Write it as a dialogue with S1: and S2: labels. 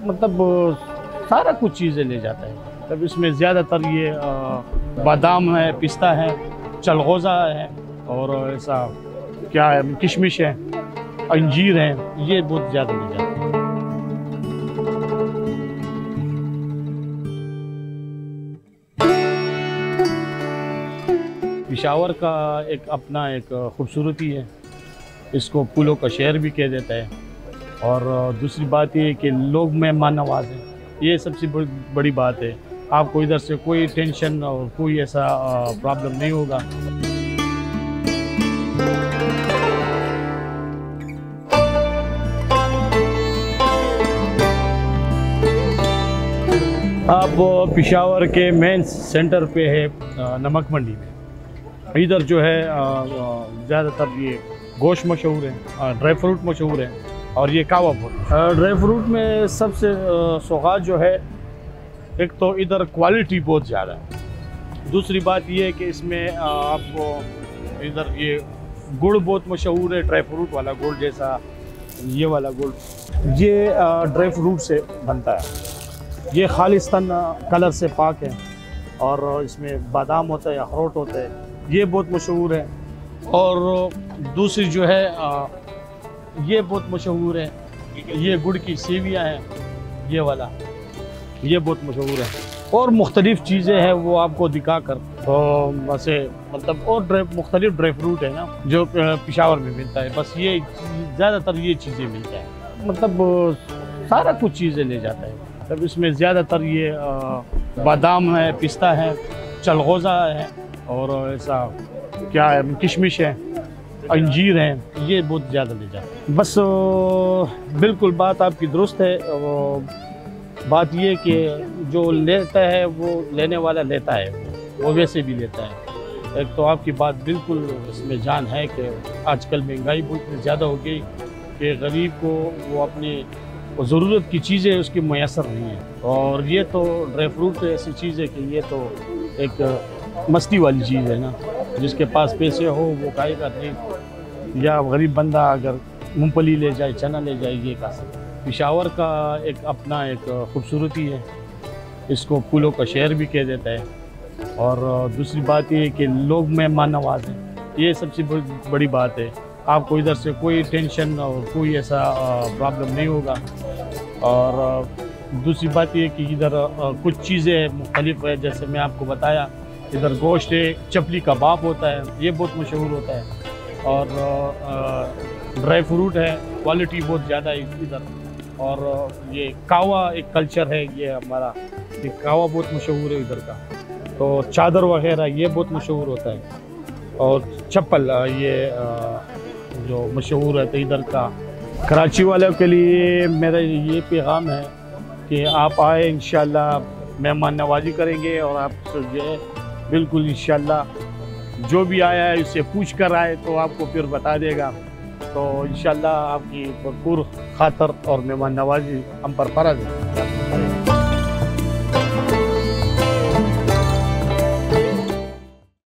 S1: मतलब सारा कुछ चीज़ें ले जाता है। तब इसमें ज़्यादातर ये बादाम है, पिस्ता है, चलगोज़ा है और ऐसा क्या है, किशमिश है, अंजीर है, ये बहुत ज़्यादा ले जाता है। पेशावर का एक अपना एक खूबसूरती है, इसको फूलों का शहर भी कह देता है। और दूसरी बात ये कि लोग मेहमान नवाज हैं, ये सबसे बड़ी बात है। आपको इधर से कोई टेंशन और कोई ऐसा प्रॉब्लम नहीं होगा। आप पेशावर के मेन सेंटर पे है नमक मंडी में। इधर जो है ज़्यादातर ये गोश्त मशहूर है, ड्राई फ्रूट मशहूर है और ये कावा बहुत। ड्राई फ्रूट में सबसे सौगात जो है, एक तो इधर क्वालिटी बहुत ज़्यादा है। दूसरी बात ये है कि इसमें आपको इधर ये गुड़ बहुत मशहूर है, ड्राई फ्रूट वाला गुड़, जैसा ये वाला गुड़, ये ड्राई फ्रूट से बनता है। ये खालिस्तान कलर से पाक है और इसमें बादाम होता है, अखरोट होता है, ये बहुत मशहूर है। और दूसरी जो है ये बहुत मशहूर है, ये गुड़ की सेवियाँ हैं, ये वाला, ये बहुत मशहूर है। और मुख्तलिफ़ चीज़ें हैं वो आपको दिखा कर, वैसे मतलब और मुख्तलिफ़ ड्राई फ्रूट है ना जो पेशावर में मिलता है। बस ये ज़्यादातर ये चीज़ें मिलता है, मतलब सारा कुछ चीज़ें ले जाता है। तब इसमें ज़्यादातर ये बादाम है, पिस्ता है, चलगोज़ा है और ऐसा क्या है, किशमिश है, अंजीर है, ये बहुत ज़्यादा ले जाते हैं। बस बिल्कुल बात आपकी दुरुस्त है। बात ये कि जो लेता है वो लेने वाला लेता है, वो वैसे भी लेता है। एक तो आपकी बात बिल्कुल इसमें जान है कि आजकल महंगाई बहुत ज़्यादा हो गई कि गरीब को वो अपनी ज़रूरत की चीज़ें उसकी मैसर नहीं है। और ये तो ड्राई फ्रूट ऐसी चीज़ है कि ये तो एक मस्ती वाली चीज़ है ना, जिसके पास पैसे हो वो खाएगा, नहीं या गरीब बंदा अगर मूंगफली ले जाए, चना ले जाए, ये खा सकता है। पेशावर का एक अपना एक खूबसूरती है, इसको फूलों का शहर भी कह देता है। और दूसरी बात ये है कि लोग मेहमान नवाज हैं, ये सबसे बड़ी बात है। आपको इधर से कोई टेंशन और कोई ऐसा प्रॉब्लम नहीं होगा। और दूसरी बात ये कि इधर कुछ चीज़ें मुख्तलिफ है, जैसे मैं आपको बताया, इधर गोश्त है, चपली कबाब होता है, ये बहुत मशहूर होता है। और ड्राई फ्रूट है, क्वालिटी बहुत ज़्यादा है इधर। और ये कावा एक कल्चर है, ये हमारा ये कावा बहुत मशहूर है इधर का। तो चादर वगैरह ये बहुत मशहूर होता है। और चप्पल ये जो मशहूर है तो इधर का। कराची वालों के लिए मेरा ये पैगाम है कि आप आए, इंशाल्लाह मेहमान नवाजी करेंगे और आप जो है बिल्कुल इंशाल्लाह जो भी आया है उससे पूछ कर आए तो आपको फिर बता देगा। तो इंशाल्लाह आपकी भरपूर खातर और मेहमान नवाजी हम पर फर्ज है।